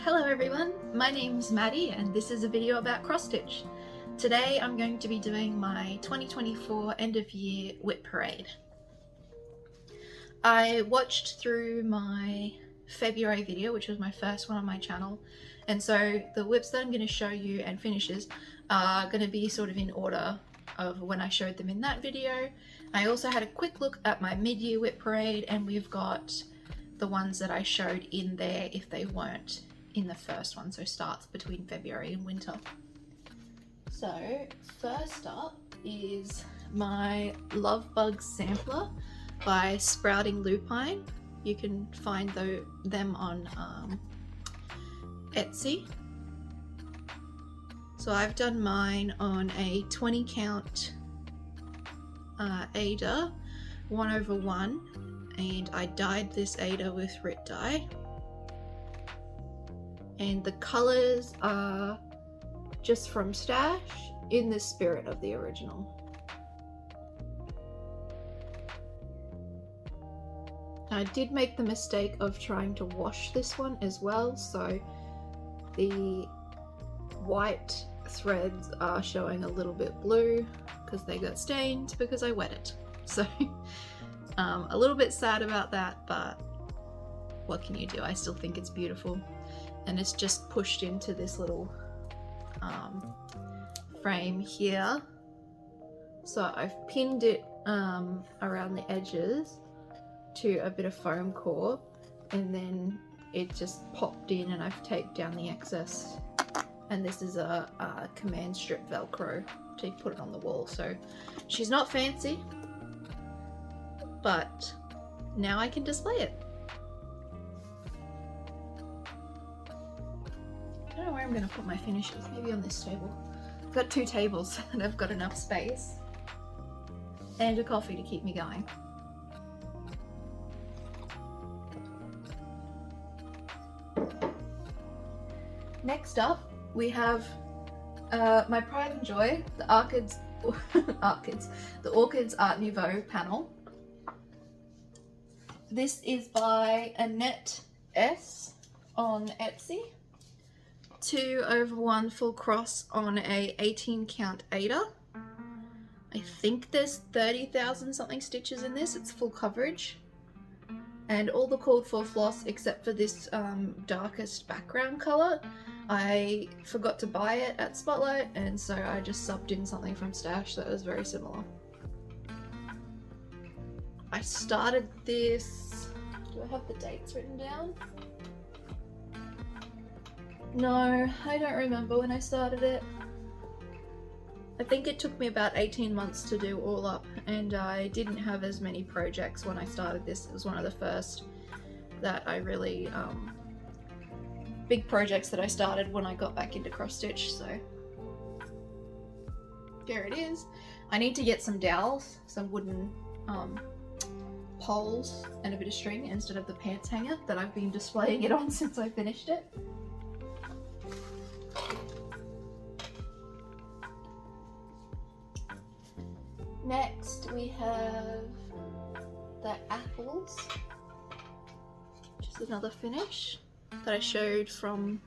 Hello everyone, my name's Maddie and this is a video about cross stitch. Today I'm going to be doing my 2024 end of year WIP parade. I watched through my February video, which was my first one on my channel, and so the WIPs that I'm going to show you and finishes are going to be sort of in order of when I showed them in that video. I also had a quick look at my mid-year WIP parade, and we've got the ones that I showed in there if they weren't in the first one, so starts between February and winter. So first up is my Love Bug sampler by Sprouting Lupine. You can find them on Etsy. So I've done mine on a 20 count Aida 1/1, and I dyed this Aida with Rit dye. And the colours are just from stash in the spirit of the original. I did make the mistake of trying to wash this one as well, so the white threads are showing a little bit blue because they got stained because I wet it. So a little bit sad about that, but what can you do? I still think it's beautiful. And it's just pushed into this little frame here. So I've pinned it around the edges to a bit of foam core, and then it just popped in and I've taped down the excess. And this is a command strip Velcro to put it on the wall. So she's not fancy, but now I can display it. I don't know where I'm going to put my finishes, maybe on this table. I've got two tables and I've got enough space. And a coffee to keep me going. Next up, we have my pride and joy, the Orchids Art Nouveau panel. This is by Annette S on Etsy. 2/1 full cross on a 18 count Aida. I think there's 30,000 something stitches in this. It's full coverage. And all the called for floss except for this darkest background color. I forgot to buy it at Spotlight, and so I just subbed in something from Stash that was very similar. I started this, do I have the dates written down? No, I don't remember when I started it. I think it took me about 18 months to do all up, and I didn't have as many projects when I started this. It was one of the first that I really, big projects that I started when I got back into cross stitch, so there it is. I need to get some dowels, some wooden poles and a bit of string instead of the pants hanger that I've been displaying it on since I finished it. Next we have the apples, just another finish that I showed from,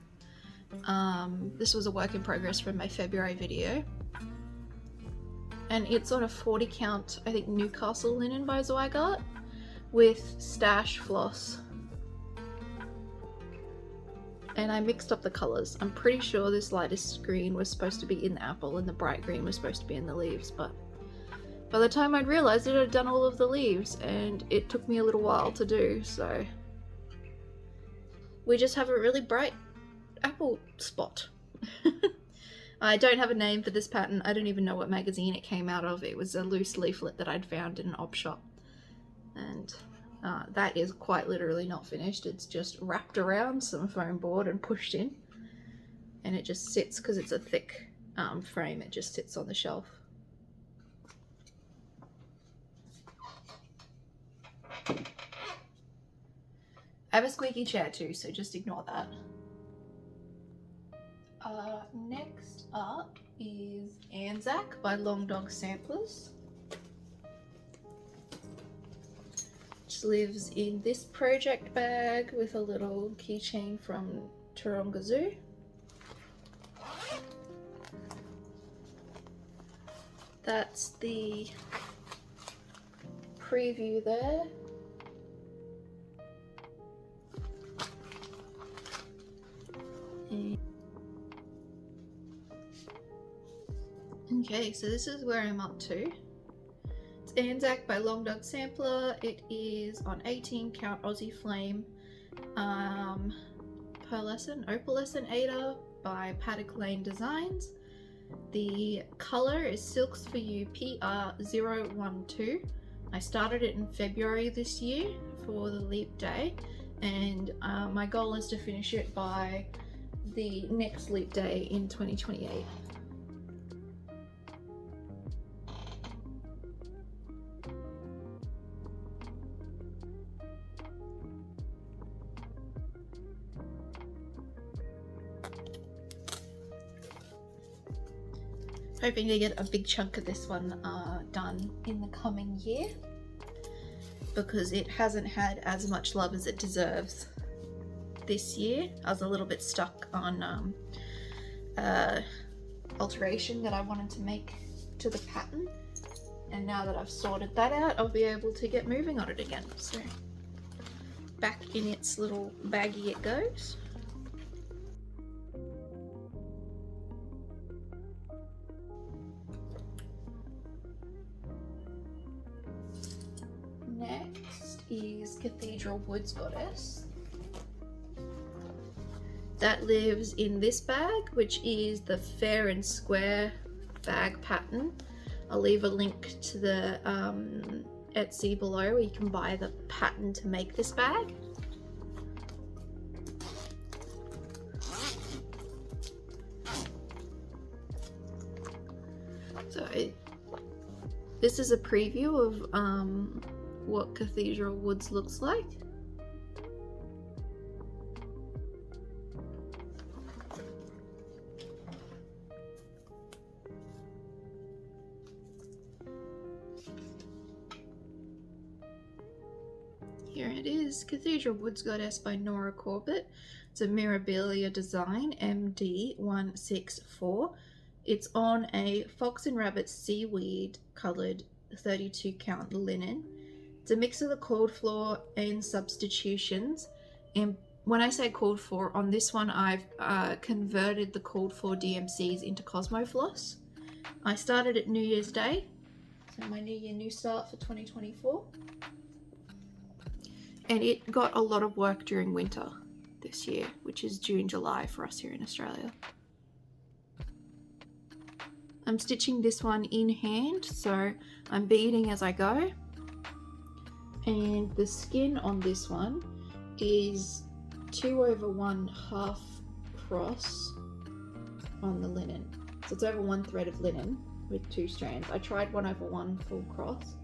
this was a work in progress from my February video. And it's on a 40 count, I think, Newcastle linen by Zweigart with stash floss. And I mixed up the colours. I'm pretty sure this lightest green was supposed to be in the apple and the bright green was supposed to be in the leaves, but by the time I'd realised it, I'd done all of the leaves and it took me a little while to do, so we just have a really bright apple spot. I don't have a name for this pattern. I don't even know what magazine it came out of. It was a loose leaflet that I'd found in an op shop, and that is quite literally not finished. It's just wrapped around some foam board and pushed in, and it just sits, because it's a thick frame, it just sits on the shelf. I have a squeaky chair too, so just ignore that. Next up is Anzac by Long Dog Samplers. Which lives in this project bag with a little keychain from Hobbysew. That's the preview there. Okay, so this is where I'm up to. It's Anzac by Long Dog Sampler. It is on 18 count Aussie Flame. Opalescent Ada by Paddock Lane Designs. The color is Silks for You PR012. I started it in February this year for the Leap Day, and my goal is to finish it by the next Leap Day in 2028. Hoping to get a big chunk of this one done in the coming year, because it hasn't had as much love as it deserves this year. I was a little bit stuck on alteration that I wanted to make to the pattern, and now that I've sorted that out, I'll be able to get moving on it again. So back in its little baggie it goes. Next is Cathedral Woods Goddess. That lives in this bag, which is the Fair and Square bag pattern. I'll leave a link to the Etsy below where you can buy the pattern to make this bag. So this is a preview of what Cathedral Woods looks like. Here it is, Cathedral Woods Goddess by Nora Corbett. It's a Mirabilia design, MD164. It's on a Fox and Rabbit seaweed coloured 32 count linen. It's a mix of the called for and substitutions. And when I say called for, on this one I've converted the called for DMCs into Cosmo Floss. I started at New Year's Day, so my New Year, New Start for 2024. And it got a lot of work during winter this year, which is June, July for us here in Australia. I'm stitching this one in hand, so I'm beading as I go. And the skin on this one is 2/1 half cross on the linen. So it's over one thread of linen with 2 strands. I tried 1/1 full cross,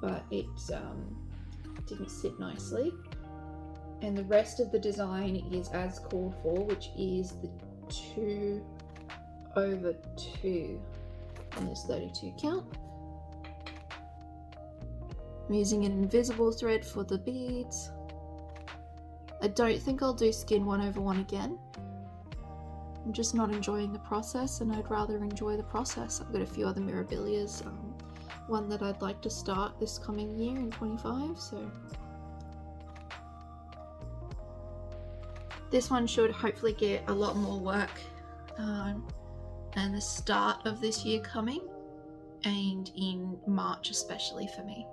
but it didn't sit nicely. And the rest of the design is as called for, which is the 2/2 on this 32 count. I'm using an invisible thread for the beads. I don't think I'll do skin 1/1 again. I'm just not enjoying the process, and I'd rather enjoy the process. I've got a few other Mirabilias, one that I'd like to start this coming year in 25, so. This one should hopefully get a lot more work and the start of this year coming, and in March especially for me.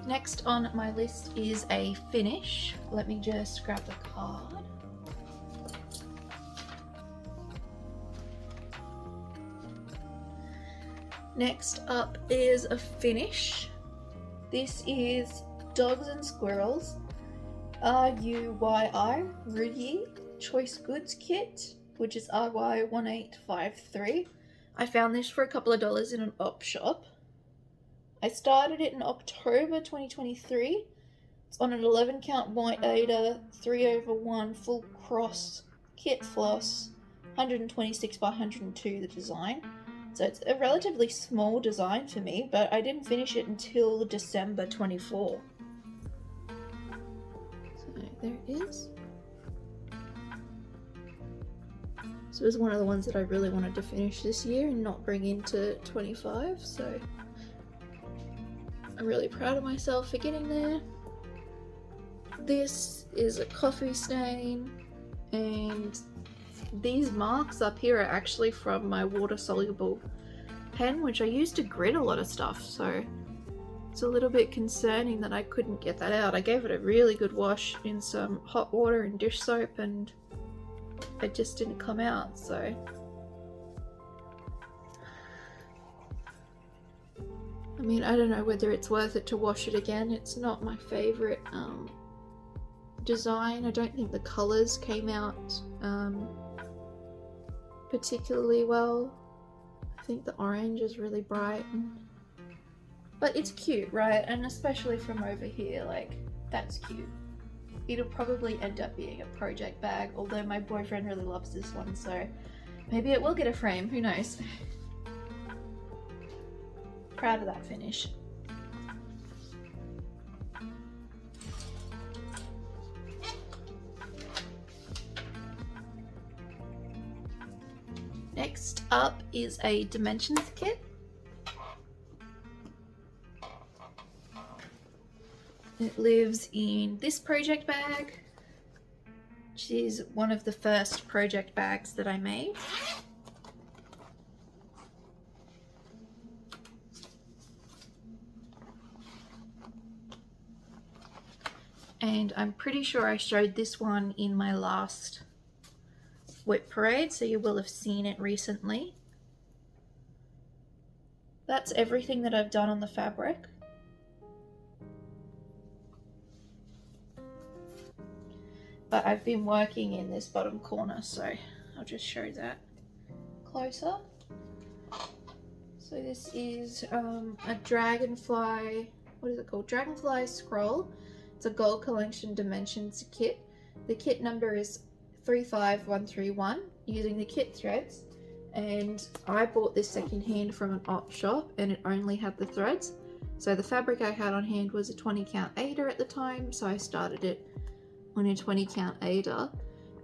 Next on my list is a finish. Let me just grab the card. Next up is a finish. This is Dogs and Squirrels RUYI Rudy Choice Goods Kit, which is RY1853. I found this for a couple of dollars in an op shop. I started it in October 2023. It's on an 11 count white Ada 3/1 full cross kit floss, 126 by 102 the design. So it's a relatively small design for me, but I didn't finish it until December 24. So there it is. So it was one of the ones that I really wanted to finish this year and not bring into 25, so I'm really proud of myself for getting there. This is a coffee stain, and these marks up here are actually from my water-soluble pen, which I used to grit a lot of stuff, so it's a little bit concerning that I couldn't get that out. I gave it a really good wash in some hot water and dish soap, and it just didn't come out, so I mean, I don't know whether it's worth it to wash it again. It's not my favorite design. I don't think the colors came out particularly well. I think the orange is really bright, but it's cute, right? And especially from over here, like, that's cute. It'll probably end up being a project bag, although my boyfriend really loves this one, so maybe it will get a frame, who knows. Proud of that finish. Next up is a dimensions kit. It lives in this project bag, which is one of the first project bags that I made. And I'm pretty sure I showed this one in my last WIP Parade, so you will have seen it recently. That's everything that I've done on the fabric. But I've been working in this bottom corner, so I'll just show that closer. So this is a dragonfly, what is it called? Dragonfly scroll. It's a gold collection dimensions kit. The kit number is 35131 using the kit threads, and I bought this secondhand from an op shop and it only had the threads. So the fabric I had on hand was a 20 count Ada at the time, so I started it on a 20 count Ada,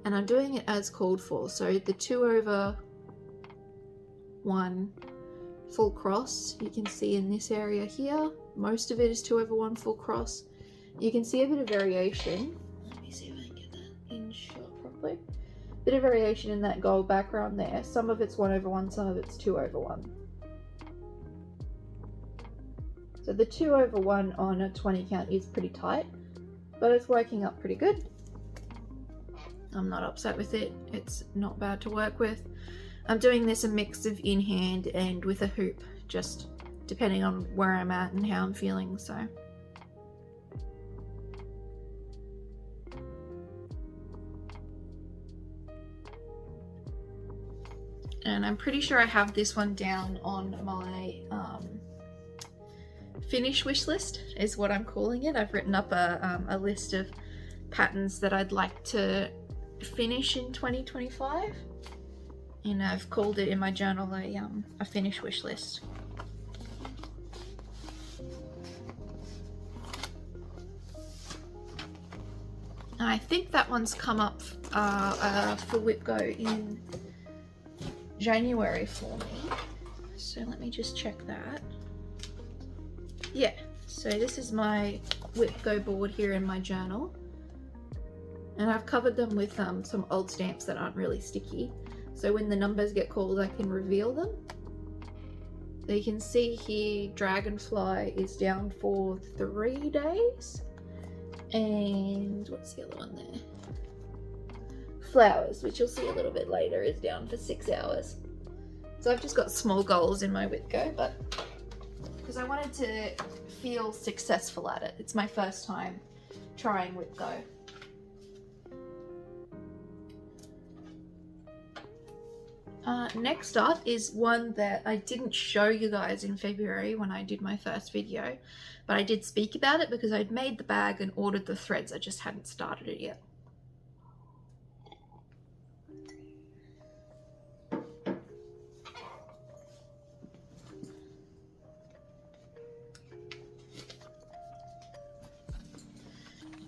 and I'm doing it as called for. So the 2/1 full cross, you can see in this area here, most of it is 2/1 full cross. You can see a bit of variation. Let me see if I can get that in shot properly. Bit of variation in that gold background there. Some of it's 1/1, some of it's 2/1. So the 2/1 on a 20 count is pretty tight, but it's working up pretty good. I'm not upset with it. It's not bad to work with. I'm doing this a mix of in hand and with a hoop, just depending on where I'm at and how I'm feeling, so. And I'm pretty sure I have this one down on my finish wish list, is what I'm calling it. I've written up a list of patterns that I'd like to finish in 2025, and I've called it in my journal a finish wish list. And I think that one's come up for WIP Go in January for me, so let me just check that. Yeah, so this is my WIP Go board here in my journal, and I've covered them with some old stamps that aren't really sticky, so when the numbers get called I can reveal them. So you can see here Dragonfly is down for 3 days, and what's the other one there? Flowers, which you'll see a little bit later, is down for 6 hours. So I've just got small goals in my WIP Go, but because I wanted to feel successful at it. It's my first time trying WIP Go. Next up is one that I didn't show you guys in February when I did my first video, but I did speak about it because I'd made the bag and ordered the threads. I just hadn't started it yet.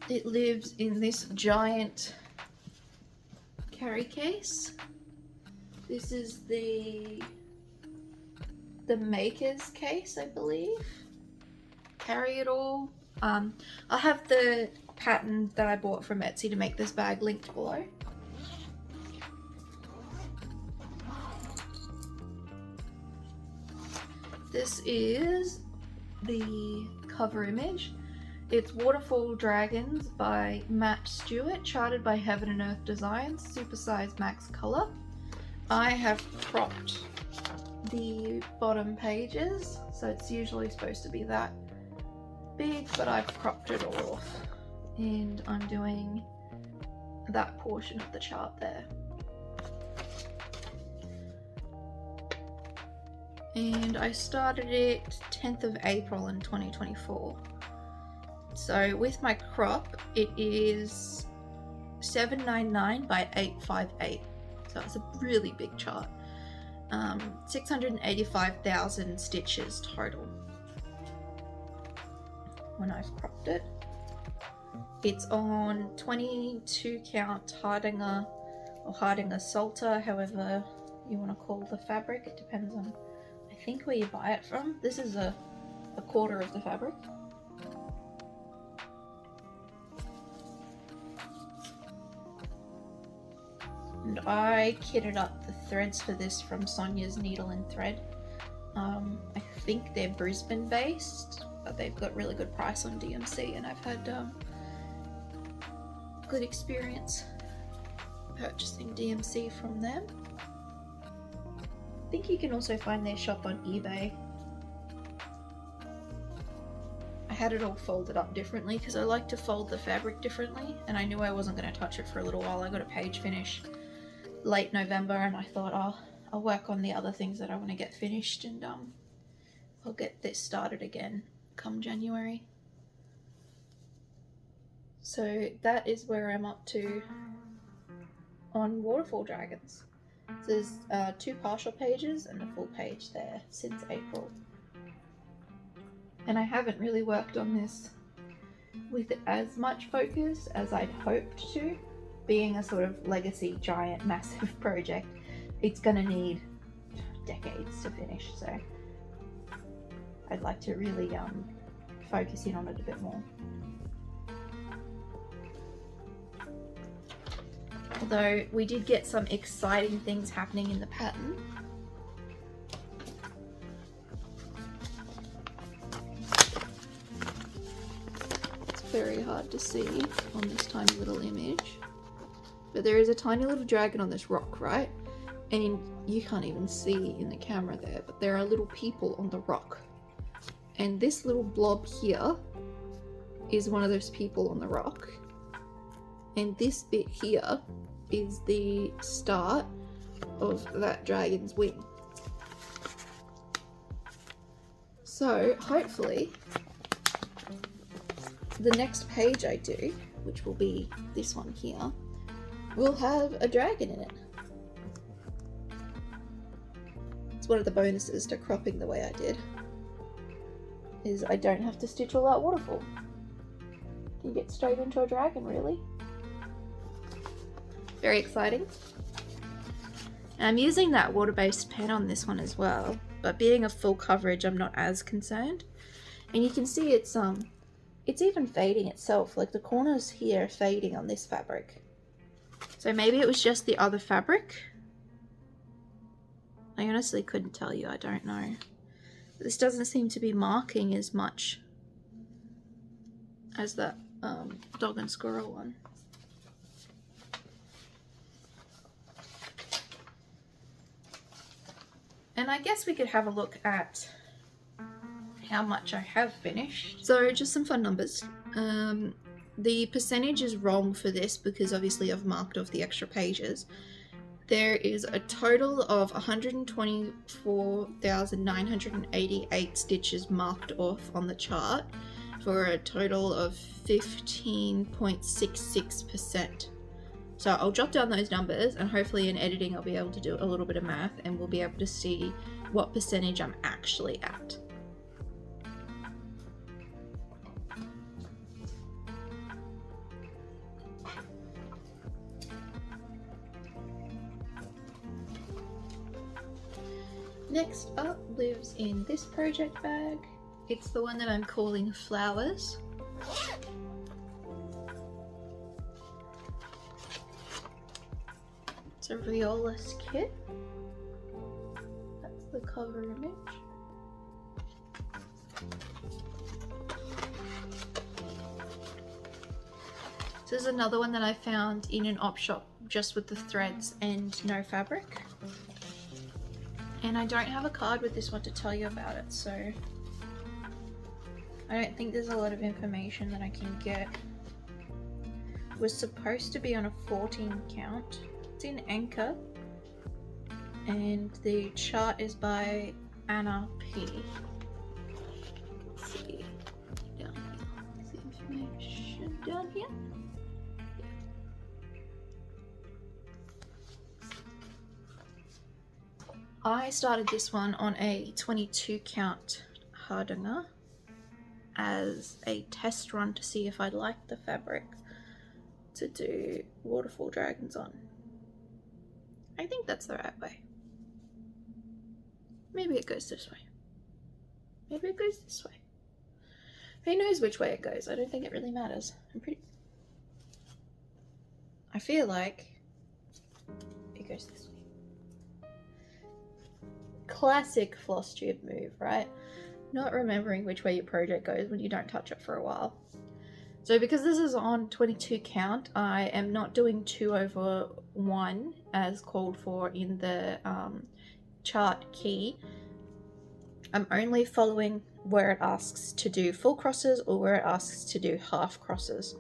It lives in this giant carry case. This is the maker's case, I believe. Carry it all. I'll have the pattern that I bought from Etsy to make this bag linked below. This is the cover image. It's Waterfall Dragons by Matt Stewart, charted by Heaven and Earth Designs, supersized max color. I have cropped the bottom pages, so it's usually supposed to be that big, but I've cropped it all off, and I'm doing that portion of the chart there. And I started it 10th of April in 2024. So with my crop, it is 799 by 858. So it's a really big chart. 685,000 stitches total when I've cropped it. It's on 22 count Hardinger or Hardinger Salter, however you want to call the fabric. It depends on, I think, where you buy it from. This is a quarter of the fabric. And I kitted up the threads for this from Sonia's Needle and Thread. I think they're Brisbane based, but they've got really good price on DMC, and I've had good experience purchasing DMC from them. I think you can also find their shop on eBay. I had it all folded up differently because I like to fold the fabric differently, and I knew I wasn't going to touch it for a little while. I got a page finish late November, and I thought, oh, I'll work on the other things that I want to get finished, and I'll get this started again come January. So that is where I'm up to on Waterfall Dragons. So there's 2 partial pages and a full page there since April. And I haven't really worked on this with as much focus as I'd hoped to. Being a sort of legacy giant massive project, it's gonna need decades to finish, so I'd like to really focus in on it a bit more. Although we did get some exciting things happening in the pattern. It's very hard to see on this tiny little image. But there is a tiny little dragon on this rock, right? And you can't even see in the camera there, but there are little people on the rock. And this little blob here is one of those people on the rock. And this bit here is the start of that dragon's wing. So hopefully the next page I do, which will be this one here, will have a dragon in it. It's one of the bonuses to cropping the way I did, is I don't have to stitch all that waterfall. You get straight into a dragon, really. Very exciting. And I'm using that water-based pen on this one as well, but being a full coverage, I'm not as concerned. And you can see it's even fading itself, like the corners here are fading on this fabric. So maybe it was just the other fabric. I honestly couldn't tell you, I don't know. But this doesn't seem to be marking as much as that dog and squirrel one. And I guess we could have a look at how much I have finished. So just some fun numbers. The percentage is wrong for this because obviously I've marked off the extra pages. There is a total of 124,988 stitches marked off on the chart for a total of 15.66%. So I'll jot down those numbers, and hopefully in editing I'll be able to do a little bit of math and we'll be able to see what percentage I'm actually at. Next up lives in this project bag. It's the one that I'm calling Flowers. It's a Riola's kit. That's the cover image. This is another one that I found in an op shop just with the threads and no fabric. And I don't have a card with this one to tell you about it, so I don't think there's a lot of information that I can get. It was supposed to be on a 14 count. It's in Anchor, and the chart is by Anna P. Let's see, down here. Is the information down here? I started this one on a 22 count hardener as a test run to see if I'd like the fabric to do waterfall dragons on. I think that's the right way. Maybe it goes this way. Maybe it goes this way. Who knows which way it goes? I don't think it really matters. I feel like it goes this way. Classic floss tube move, right? Not remembering which way your project goes when you don't touch it for a while. So because this is on 22 count, I am not doing 2/1 as called for in the chart key. I'm only following where it asks to do full crosses or where it asks to do half crosses.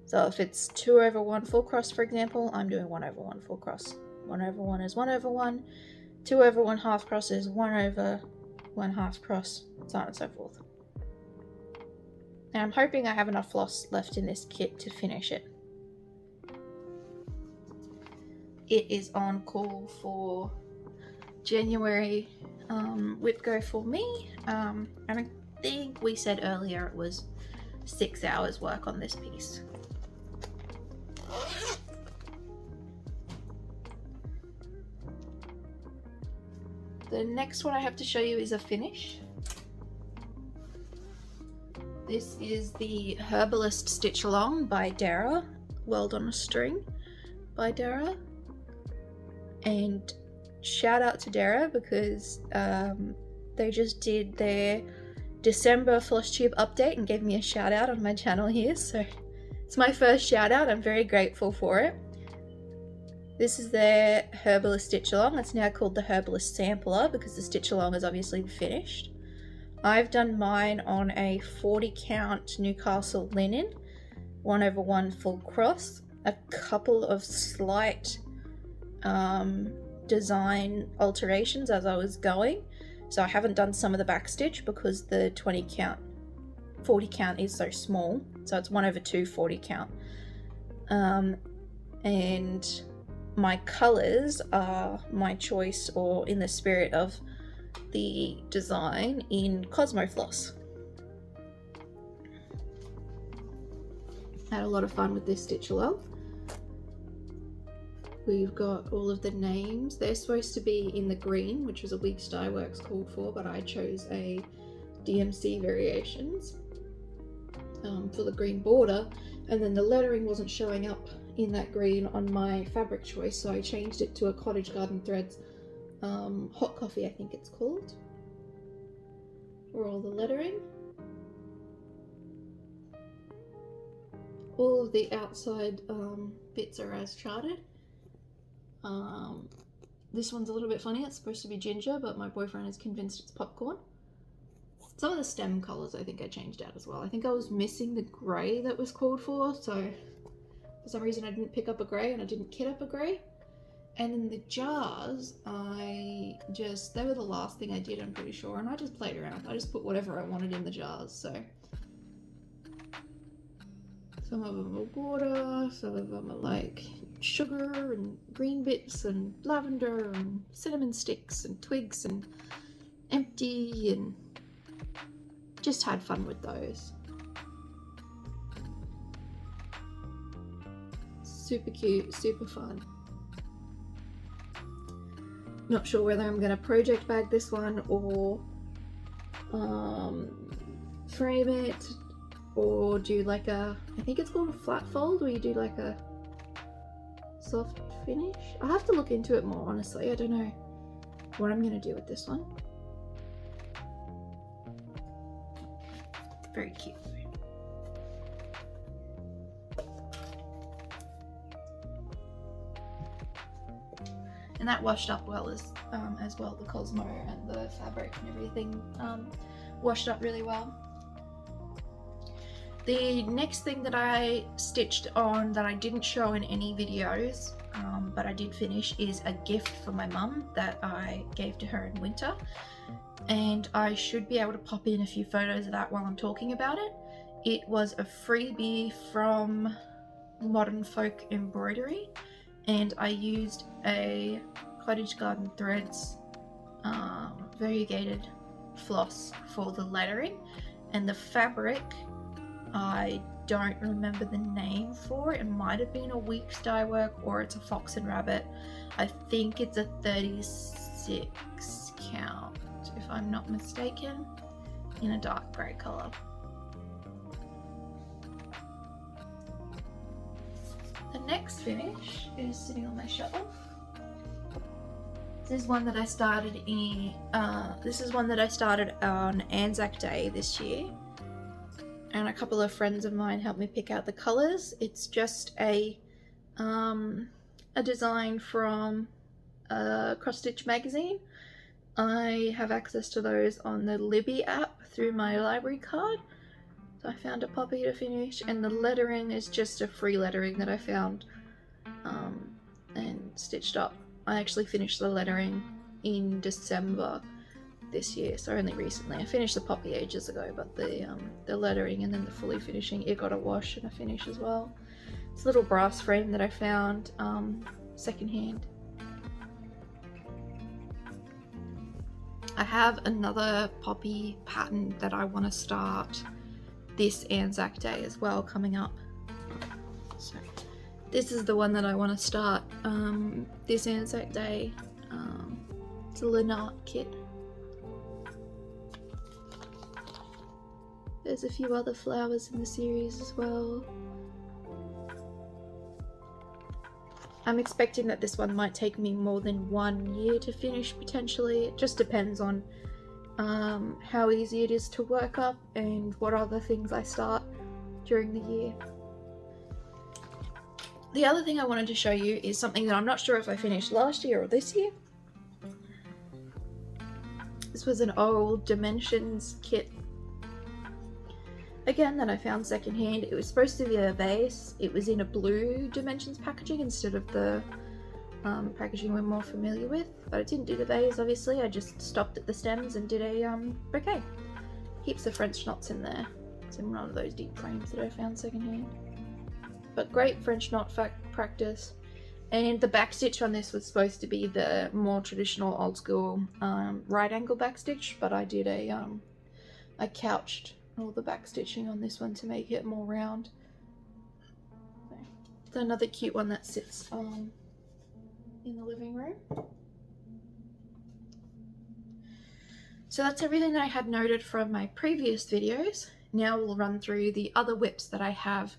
So if it's 2/1 full cross, for example, I'm doing 1/1 full cross. 1/1 is 1/1. 2/1 half cross is 1/1 half cross, so on and so forth. And I'm hoping I have enough floss left in this kit to finish it. It is on call for January WIP go for me, and I think we said earlier it was 6 hours work on this piece. The next one I have to show you is a finish. This is the Herbalist Stitch Along by Dara, World on a String by Dara. And shout out to Dara because they just did their December floss tube update and gave me a shout out on my channel here, so it's my first shout out. I'm very grateful for it. This is their Herbalist Stitch Along. It's now called the Herbalist Sampler because the Stitch Along is obviously finished. I've done mine on a 40 count Newcastle linen, 1/1 full cross, a couple of slight design alterations as I was going. So I haven't done some of the back stitch because the 40 count is so small. So it's 1/2 40 count. And my colours are my choice or in the spirit of the design in Cosmo Floss. Had a lot of fun with this stitch along. We've got all of the names. They're supposed to be in the green, which was a Weeks Dye Works called for, but I chose a DMC variations for the green border, and then the lettering wasn't showing up in that green on my fabric choice, so I changed it to a Cottage Garden Threads Hot Coffee, I think it's called, for all the lettering. All of the outside bits are as charted. This one's a little bit funny. It's supposed to be ginger, but my boyfriend is convinced it's popcorn. Some of the stem colours I think I changed out as well. I think I was missing the grey that was called for, so for some reason I didn't pick up a grey and I didn't kit up a grey. And in the jars, they were the last thing I did, I'm pretty sure, and I just played around. I just put whatever I wanted in the jars, so. Some of them are water, some of them are like sugar and green bits and lavender and cinnamon sticks and twigs and empty, and just had fun with those. Super cute, super fun. Not sure whether I'm going to project bag this one or frame it, or do like a, I think it's called a flat fold, where you do like a soft finish. I'll have to look into it more, honestly. I don't know what I'm going to do with this one. Very cute. And that washed up well as well. The Cosmo and the fabric and everything washed up really well. The next thing that I stitched on that I didn't show in any videos, but I did finish, is a gift for my mum that I gave to her in winter. And I should be able to pop in a few photos of that while I'm talking about it. It was a freebie from Modern Folk Embroidery, and I used a Cottage Garden Threads variegated floss for the lettering, and the fabric, I don't remember the name for it. It might have been a Weeks dye work, or it's a Fox and Rabbit. I think it's a 36 count, if I'm not mistaken, in a dark grey colour. The next finish is sitting on my shelf. This is one that I started on Anzac Day this year, and a couple of friends of mine helped me pick out the colours. It's just a design from Cross Stitch magazine. I have access to those on the Libby app through my library card. So I found a poppy to finish, and the lettering is just a free lettering that I found and stitched up. I actually finished the lettering in December this year, so only recently. I finished the poppy ages ago, but the lettering and then the fully finishing, it got a wash and a finish as well. It's a little brass frame that I found secondhand. I have another poppy pattern that I want to start this Anzac Day as well coming up. So this is the one that I want to start this Anzac Day. It's a Lynart kit. There's a few other flowers in the series as well. I'm expecting that this one might take me more than 1 year to finish, potentially. It just depends on how easy it is to work up and what other things I start during the year. The other thing I wanted to show you is something that I'm not sure if I finished last year or this year. This was an old Dimensions kit, again, that I found secondhand. It was supposed to be a vase. It was in a blue Dimensions packaging instead of the packaging we're more familiar with, but I didn't do the vase, obviously. I just stopped at the stems and did a bouquet. Heaps of French knots in there. It's in one of those deep frames that I found secondhand. But great French knot practice. And the back stitch on this was supposed to be the more traditional old school right angle back stitch, but I did I couched all the back stitching on this one to make it more round. It's another cute one that sits in the living room. So that's everything that I had noted from my previous videos. Now we'll run through the other whips that I have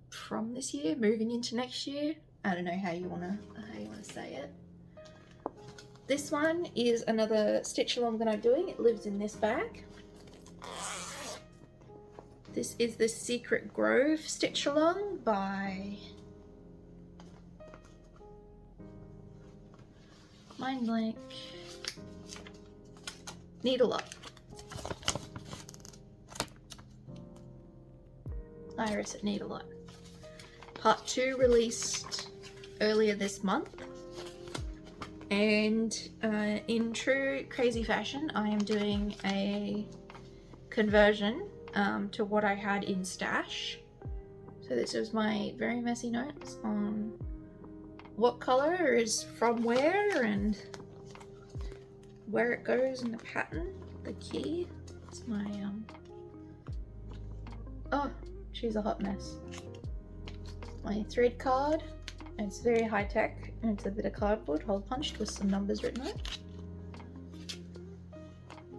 from this year moving into next year. I don't know how you wanna say it. This one is another stitch along that I'm doing. It lives in this bag. This is the Secret Grove stitch along by Mind Blank Needle Up. Iris at Needle Up. Part 2 released earlier this month, and in true crazy fashion I am doing a conversion to what I had in stash. So this is my very messy notes on what color is from where and where it goes in the pattern, the key. It's my oh, she's a hot mess. My thread card. It's very high tech, and it's a bit of cardboard hole punched with some numbers written on it.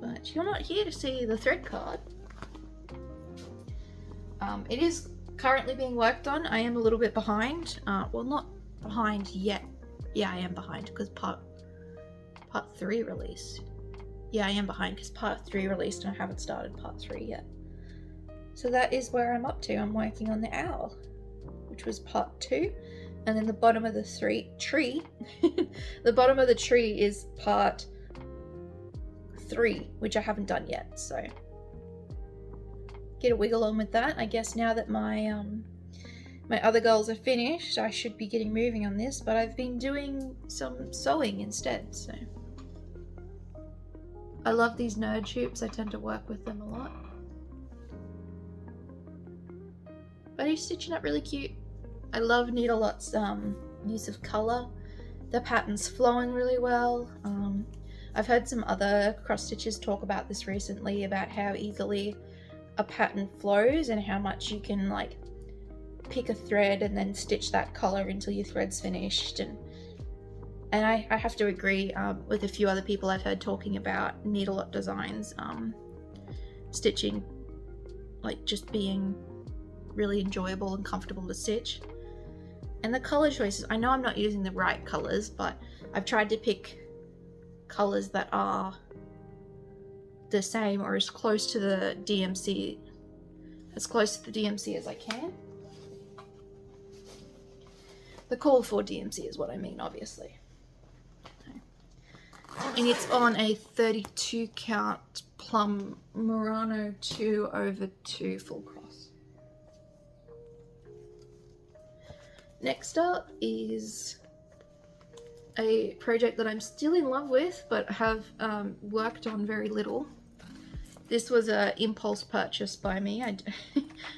But you're not here to see the thread card. It is currently being worked on. I am a little bit behind. Well, not behind yet. Yeah, I am behind because part 3 released. Yeah, I am behind because part 3 released and I haven't started part 3 yet. So that is where I'm up to. I'm working on the owl, which was part 2. And then the bottom of the tree, the bottom of the tree is part 3, which I haven't done yet. So get a wiggle on with that. I guess now that my my other goals are finished, I should be getting moving on this. But I've been doing some sewing instead. So I love these nerd shoops. I tend to work with them a lot. But he's stitching up really cute. I love Needlelot's use of colour. The pattern's flowing really well. I've heard some other cross stitchers talk about this recently, about how easily a pattern flows and how much you can like pick a thread and then stitch that colour until your thread's finished. And I have to agree with a few other people I've heard talking about Needlelot designs, stitching like just being really enjoyable and comfortable to stitch. And the colour choices, I know I'm not using the right colours, but I've tried to pick colours that are the same or as close to the DMC, as I can. The call for DMC is what I mean, obviously. And it's on a 32 count plum Murano 2/2 full cross. Next up is a project that I'm still in love with, but have worked on very little. This was an impulse purchase by me. I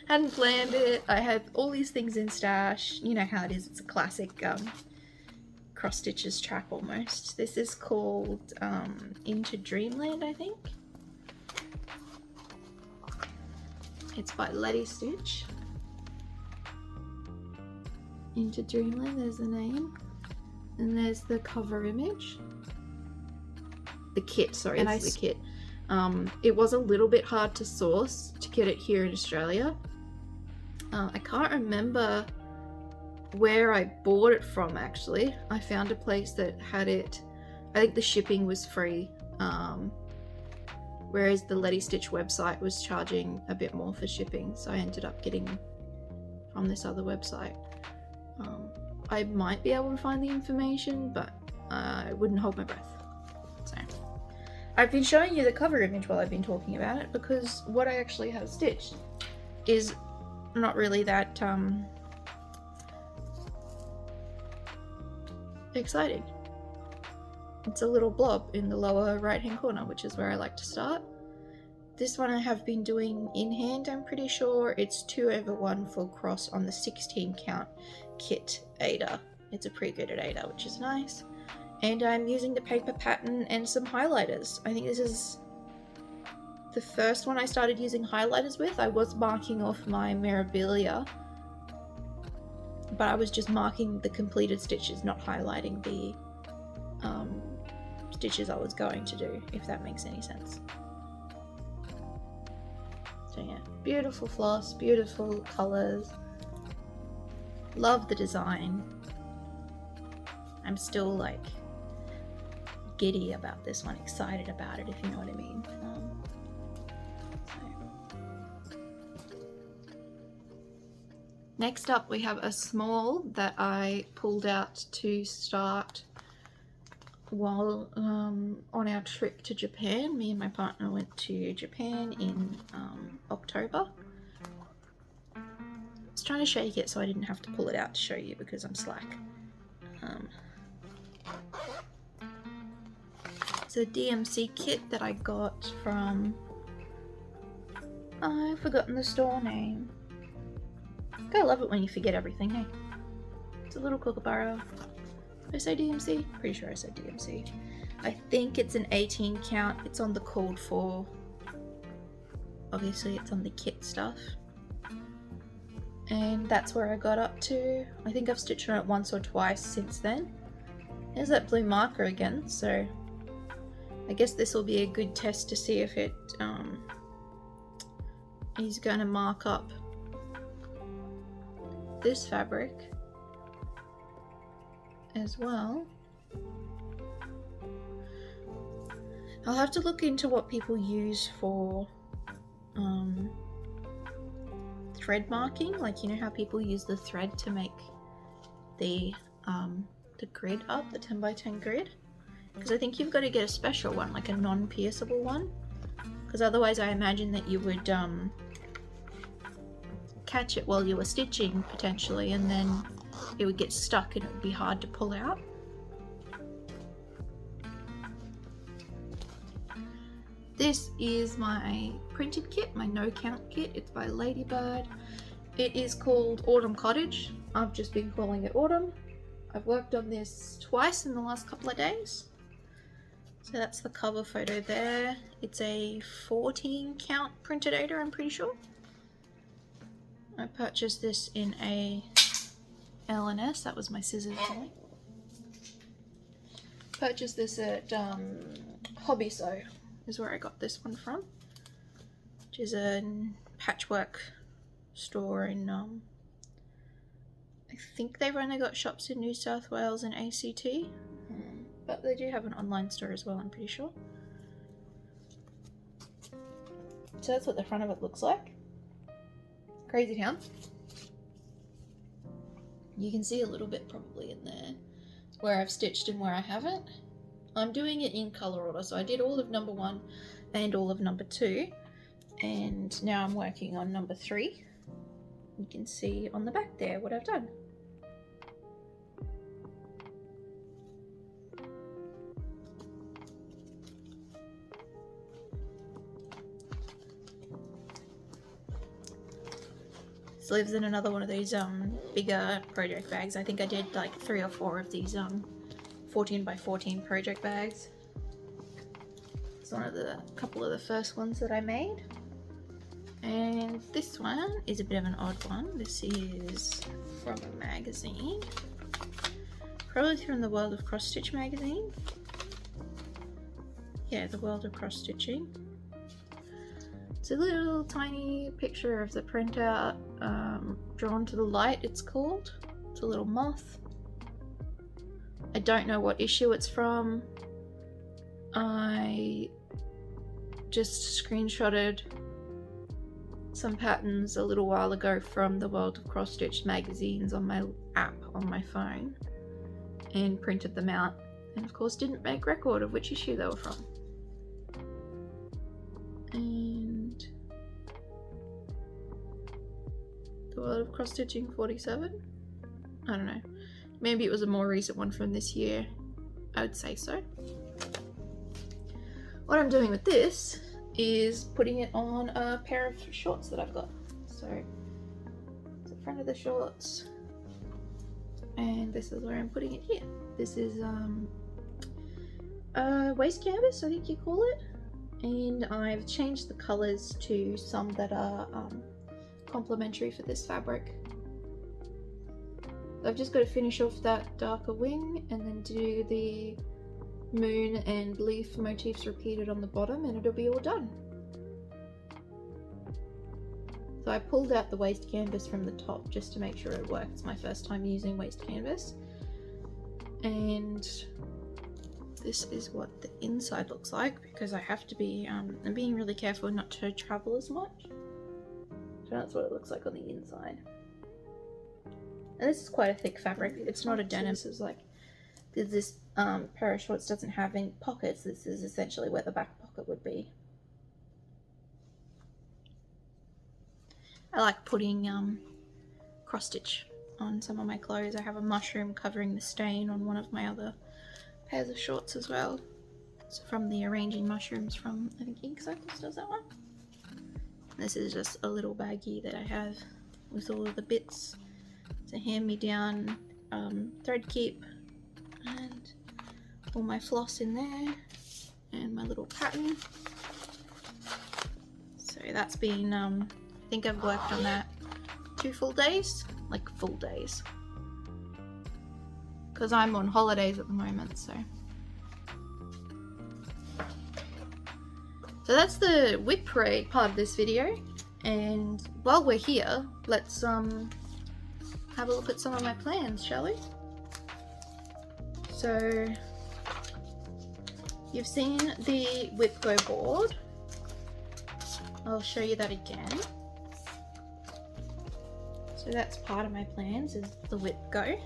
hadn't planned it. I had all these things in stash. You know how it is. It's a classic cross stitches trap almost. This is called Into Dreamland, I think. It's by Lettistitch. Into Dreamland, there's the name, and there's the cover image. The kit, sorry, and it's the kit. It was a little bit hard to source to get it here in Australia. I can't remember where I bought it from actually. I found a place that had it. I think the shipping was free, whereas the Lettistitch website was charging a bit more for shipping, so I ended up getting from this other website. I might be able to find the information, but I wouldn't hold my breath. So I've been showing you the cover image while I've been talking about it, because what I actually have stitched is not really that exciting. It's a little blob in the lower right hand corner, which is where I like to start. This one I have been doing in hand. I'm pretty sure it's 2/1 full cross on the 16 count kit Ada. It's a pre-graded Ada, which is nice. And I'm using the paper pattern and some highlighters. I think this is the first one I started using highlighters with. I was marking off my Mirabilia, but I was just marking the completed stitches, not highlighting the stitches I was going to do, if that makes any sense. So yeah, beautiful floss, beautiful colours. Love the design. I'm still like giddy about this one, excited about it, if you know what I mean. Next up we have a small that I pulled out to start while on our trip to Japan. Me and my partner went to Japan in October. I was trying to shake it so I didn't have to pull it out to show you because I'm slack. It's a DMC kit that I got from, I've forgotten the store name. I love it when you forget everything, hey? It's a little kookaburra. Did I say DMC? Pretty sure I said DMC. I think it's an 18 count. It's on the called for. Obviously it's on the kit stuff. And that's where I got up to. I think I've stitched on it once or twice since then. There's that blue marker again, so I guess this will be a good test to see if it is going to mark up this fabric as well. I'll have to look into what people use for thread marking, like, you know how people use the thread to make the grid up, the 10 by 10 grid, because I think you've got to get a special one, like a non-pierceable one, because otherwise I imagine that you would catch it while you were stitching potentially, and then it would get stuck and it would be hard to pull out. This is my printed kit, my no count kit. It's by Ladybird. It is called Autumn Cottage. I've just been calling it Autumn. I've worked on this twice in the last couple of days. So that's the cover photo there. It's a 14 count printed 8er, I'm pretty sure. I purchased this in a L&S. That was my scissors toy. Purchased this at Hobbysew is where I got this one from, which is a patchwork store in I think they've only got shops in New South Wales and ACT, but they do have an online store as well, I'm pretty sure. So that's what the front of it looks like. Crazy town. You can see a little bit probably in there where I've stitched and where I haven't. I'm doing it in colour order, so I did all of number 1 and all of number 2, and now I'm working on number 3. You can see on the back there what I've done. This lives in another one of these bigger project bags. I think I did like 3 or 4 of these 14 by 14 project bags. It's one of the couple of the first ones that I made. And this one is a bit of an odd one. This is from a magazine. Probably from the World of Cross Stitch magazine. Yeah, the World of Cross Stitching. It's a little tiny picture of the printout, drawn to the light, it's called. It's a little moth. I don't know what issue it's from. I just screenshotted some patterns a little while ago from the World of Cross Stitch magazines on my app on my phone and printed them out, and of course didn't make record of which issue they were from. And the World of Cross Stitching 47? I don't know. Maybe it was a more recent one from this year. I would say so. What I'm doing with this is putting it on a pair of shorts that I've got. So it's the front of the shorts, and this is where I'm putting it here. This is waist canvas, I think you call it, and I've changed the colors to some that are complementary for this fabric. I've just got to finish off that darker wing and then do the moon and leaf motifs repeated on the bottom, and it'll be all done. So I pulled out the waist canvas from the top just to make sure it worked. It's my first time using waist canvas. And this is what the inside looks like, because I have to be, I'm being really careful not to travel as much. So that's what it looks like on the inside. And this is quite a thick fabric. It's not a denim. This is like, this pair of shorts doesn't have any pockets. This is essentially where the back pocket would be. I like putting cross stitch on some of my clothes. I have a mushroom covering the stain on one of my other pairs of shorts as well. It's from the Arranging Mushrooms from, I think, Ink Cycles does that one. This is just a little baggie that I have with all of the bits. It's a hand-me-down thread keep, and all my floss in there, and my little pattern. So that's been, I think I've worked on that 2 full days, like full days, because I'm on holidays at the moment. So that's the WIP Parade part of this video, and while we're here, let's have a look at some of my plans, shall we? So you've seen the WIP Go board. I'll show you that again. So that's part of my plans, is the WIP Go.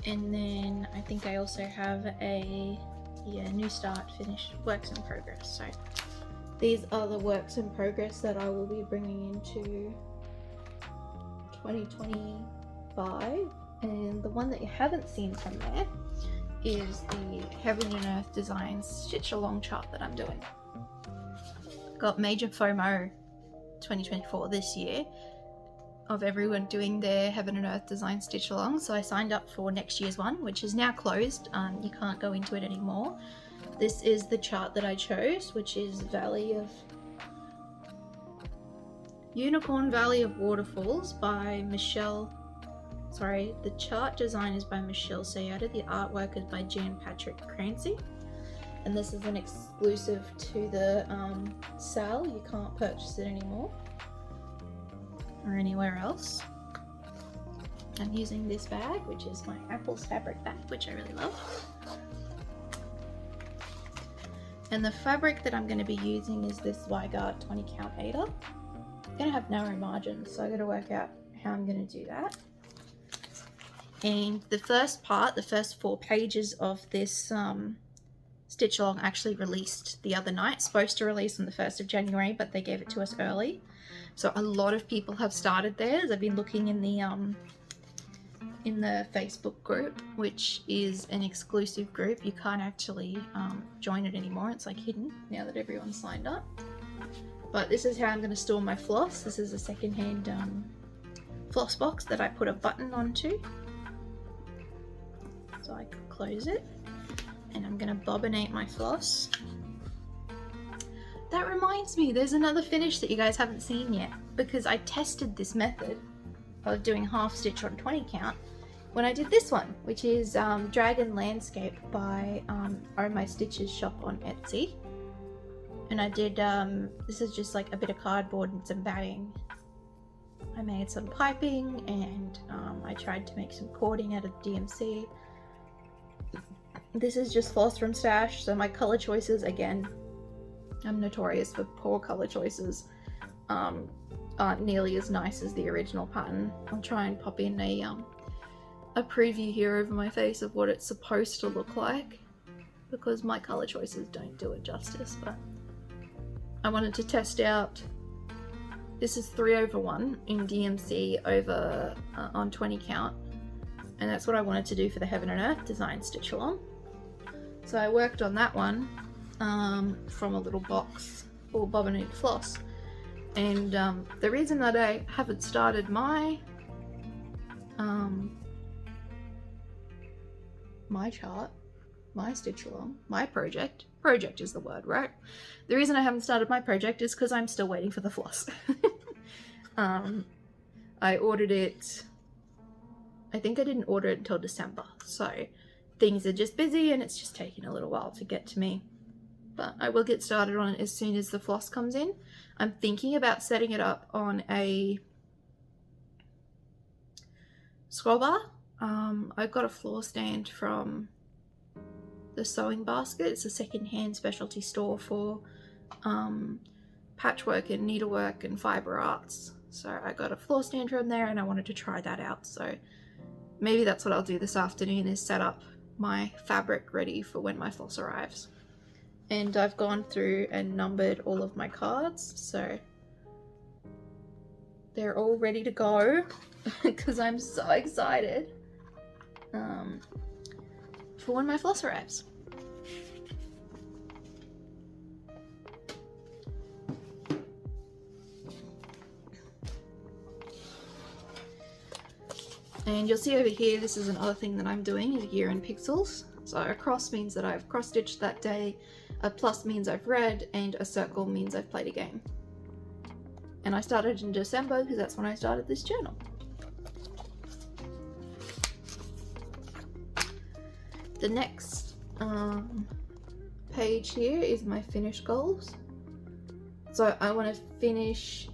And then I think I also have a new start, finished, works in progress. So these are the works in progress that I will be bringing into 2025. And the one that you haven't seen from there is the Heaven and Earth Designs stitch along chart that I'm doing. Got major FOMO 2024 this year of everyone doing their Heaven and Earth Design stitch along, so I signed up for next year's one, which is now closed. You can't go into it anymore. This is the chart that I chose, which is Unicorn Valley of Waterfalls by Michelle. Sorry, the chart design is by Michelle Sayada, the artwork is by Jan Patrick Crancy, and this is an exclusive to the sale. You can't purchase it anymore or anywhere else. I'm using this bag, which is my Apples fabric bag, which I really love. And the fabric that I'm going to be using is this Zygarde 20 count Ada. It's going to have narrow margins, so I got to work out how I'm going to do that. And the first part, the first 4 pages of this stitch along actually released the other night. Supposed to release on the 1st of January, but they gave it to us early. So a lot of people have started theirs. I've been looking in the Facebook group, which is an exclusive group. You can't actually join it anymore. It's like hidden now that everyone's signed up. But this is how I'm going to store my floss. This is a secondhand floss box that I put a button onto, so I can close it. And I'm going to bobbinate my floss. That reminds me, there's another finish that you guys haven't seen yet, because I tested this method of doing half stitch on 20 count when I did this one, which is Dragon Landscape by Oh My Stitches shop on Etsy. And I did, this is just like a bit of cardboard and some batting. I made some piping, and I tried to make some cording out of DMC. This is just floss from stash, so my color choices, again, I'm notorious for poor color choices, aren't nearly as nice as the original pattern. I'll try and pop in a preview here over my face of what it's supposed to look like, because my color choices don't do it justice. But I wanted to test out, this is 3/1 in DMC over on 20 count, and that's what I wanted to do for the Heaven and Earth Design stitch along. So I worked on that one from a little box for bobbinated floss. And the reason that I haven't started my my chart, my stitch along, my project is the word, right? The reason I haven't started my project is because I'm still waiting for the floss. I ordered it, I think I didn't order it until December, so things are just busy and it's just taking a little while to get to me. But I will get started on it as soon as the floss comes in. I'm thinking about setting it up on a scroll bar. I've got a floor stand from the Sewing Basket. It's a second-hand specialty store for patchwork and needlework and fiber arts. So I got a floor stand from there and I wanted to try that out. So maybe that's what I'll do this afternoon, is set up my fabric ready for when my floss arrives. And I've gone through and numbered all of my cards, so they're all ready to go. because I'm so excited for when my floss arrives. And you'll see over here, this is another thing that I'm doing, is year in pixels. So a cross means that I've cross-stitched that day, a plus means I've read, and a circle means I've played a game. And I started in December because that's when I started this journal. The next page here is my finish goals. So I want to finish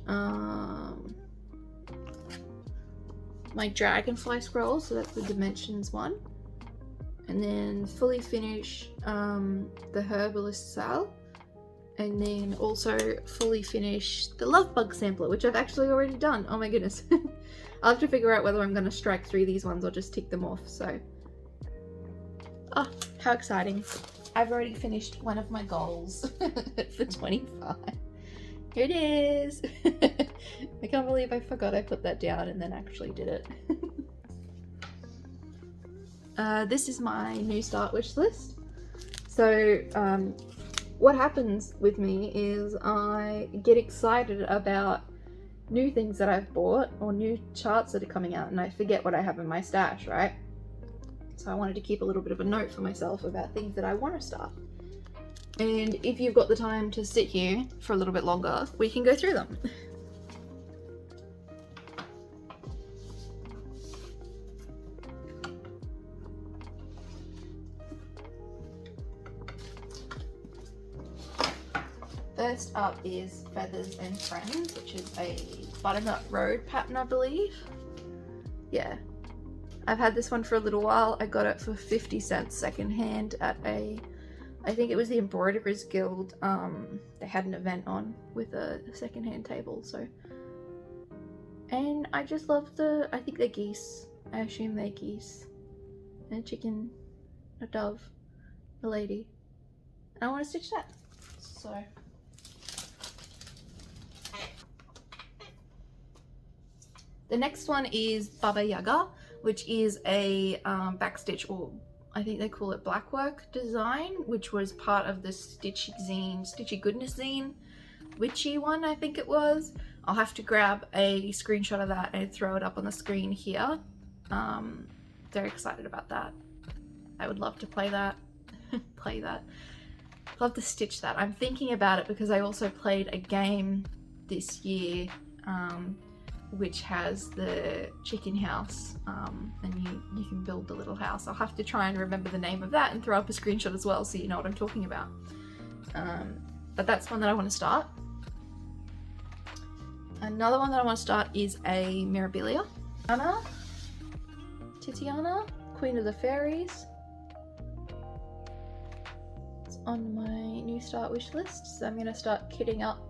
my dragonfly scroll, so that's the dimensions one, and then fully finish the herbalist cell, and then also fully finish the love bug sampler, which I've actually already done. Oh my goodness. I'll have to figure out whether I'm going to strike through these ones or just tick them off. So oh, how exciting. I've already finished one of my goals for 25. Here it is. I can't believe I forgot I put that down and then actually did it. This is my new start wish list. So what happens with me is I get excited about new things that I've bought or new charts that are coming out, and I forget what I have in my stash, right? So I wanted to keep a little bit of a note for myself about things that I want to start. And if you've got the time to sit here for a little bit longer, we can go through them. First up is Feathers and Friends, which is a butternut road pattern, I believe. Yeah. I've had this one for a little while. I got it for 50 cents secondhand at I think it was the Embroiderers Guild. They had an event on with a secondhand table, so. And I just love I think they're geese. I assume they're geese. And a chicken, a dove, a lady. And I want to stitch that. So. The next one is Baba Yaga, which is a backstitch, or I think they call it blackwork design, which was part of the Stitchy Goodness zine, witchy one, I think it was. I'll have to grab a screenshot of that and throw it up on the screen here. Very excited about that. I would love to play that. Love to stitch that. I'm thinking about it because I also played a game this year which has the chicken house, and you can build the little house. I'll have to try and remember the name of that and throw up a screenshot as well so you know what I'm talking about. But that's one that I want to start. Another one that I want to start is a Mirabilia. Titiana, Queen of the Fairies. It's on my new start wish list, so I'm going to start kitting up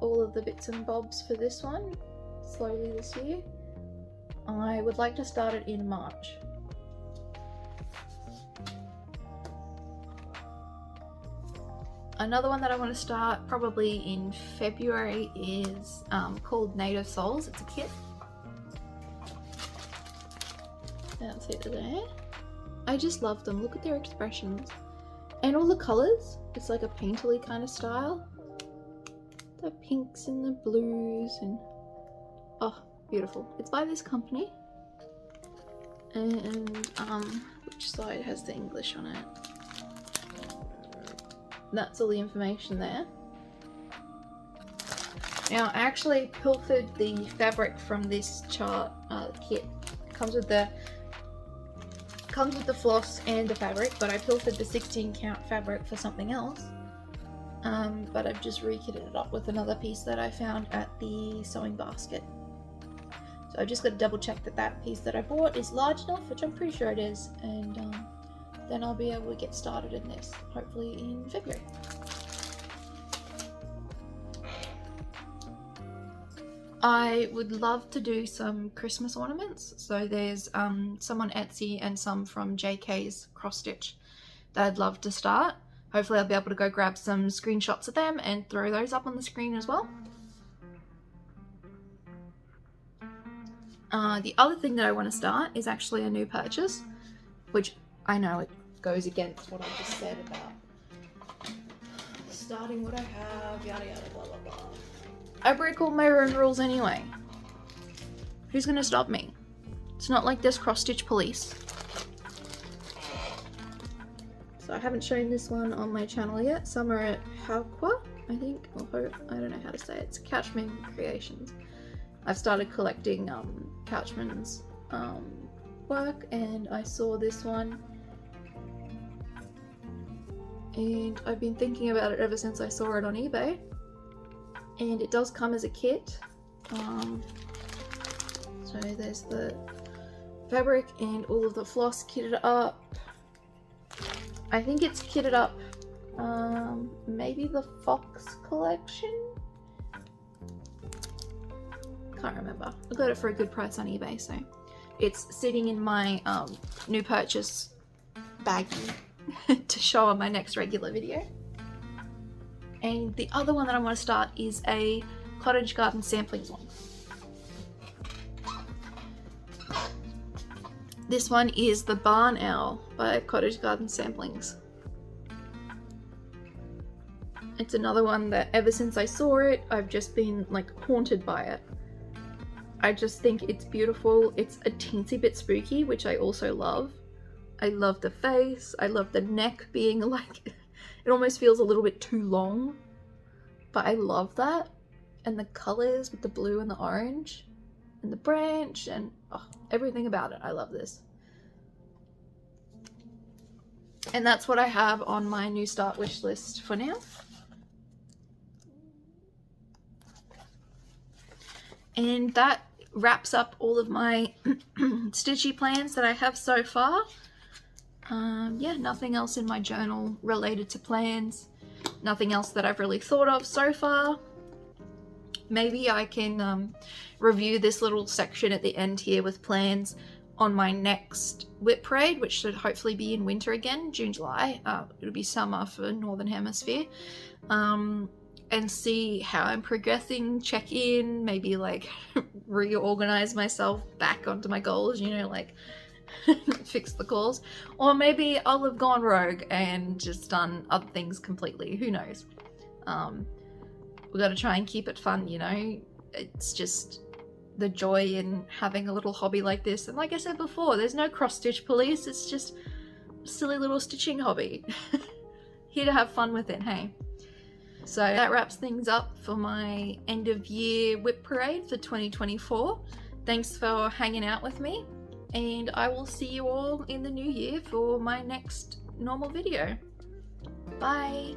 all of the bits and bobs for this one slowly this year. I would like to start it in March. Another one that I want to start probably in February is called Native Souls. It's a kit. That's it there. I just love them. Look at their expressions. And all the colours. It's like a painterly kind of style. The pinks and the blues and oh, beautiful. It's by this company. And which side has the English on it? That's all the information there. Now I actually pilfered the fabric from this chart kit. It comes with the floss and the fabric, but I pilfered the 16 count fabric for something else. But I've just re-kitted it up with another piece that I found at the sewing basket. So I've just got to double check that that piece that I bought is large enough, which I'm pretty sure it is, and then I'll be able to get started in this, hopefully in February. I would love to do some Christmas ornaments. So there's some on Etsy and some from JK's Cross Stitch that I'd love to start. Hopefully I'll be able to go grab some screenshots of them and throw those up on the screen as well. The other thing that I want to start is actually a new purchase, which I know it goes against what I just said about starting what I have, yada yada blah blah blah. I break all my own rules anyway. Who's gonna stop me? It's not like there's cross-stitch police. So I haven't shown this one on my channel yet. Some are at Hauqua, I think, or I don't know how to say it. It's Couchman Creations. I've started collecting Couchman's work, and I saw this one, and I've been thinking about it ever since I saw it on eBay. And it does come as a kit. So there's the fabric and all of the floss kitted up. I think it's kitted up maybe the Fox collection? Can't remember. I got it for a good price on eBay, so it's sitting in my new purchase baggie to show on my next regular video. And the other one that I want to start is a Cottage Garden Samplings one. This one is the Barn Owl by Cottage Garden Samplings. It's another one that ever since I saw it, I've just been like haunted by it. I just think it's beautiful. It's a teensy bit spooky, which I also love. I love the face. I love the neck being like, it almost feels a little bit too long, but I love that. And the colors with the blue and the orange and the branch and everything about it. I love this. And that's what I have on my new start wish list for now. And that wraps up all of my stitchy plans that I have so far. Yeah, nothing else in my journal related to plans. Nothing else that I've really thought of so far. Maybe I can review this little section at the end here with plans on my next WIP Parade, which should hopefully be in winter again, June, July. It'll be summer for Northern Hemisphere. And see how I'm progressing, check in, maybe like reorganize myself back onto my goals, you know, like fix the goals. Or maybe I'll have gone rogue and just done other things completely, who knows. We've got to try and keep it fun, you know. It's just the joy in having a little hobby like this. And like I said before, there's no cross-stitch police, it's just a silly little stitching hobby. Here to have fun with it, hey. So that wraps things up for my end of year WIP Parade for 2024. Thanks for hanging out with me, and I will see you all in the new year for my next normal video. Bye!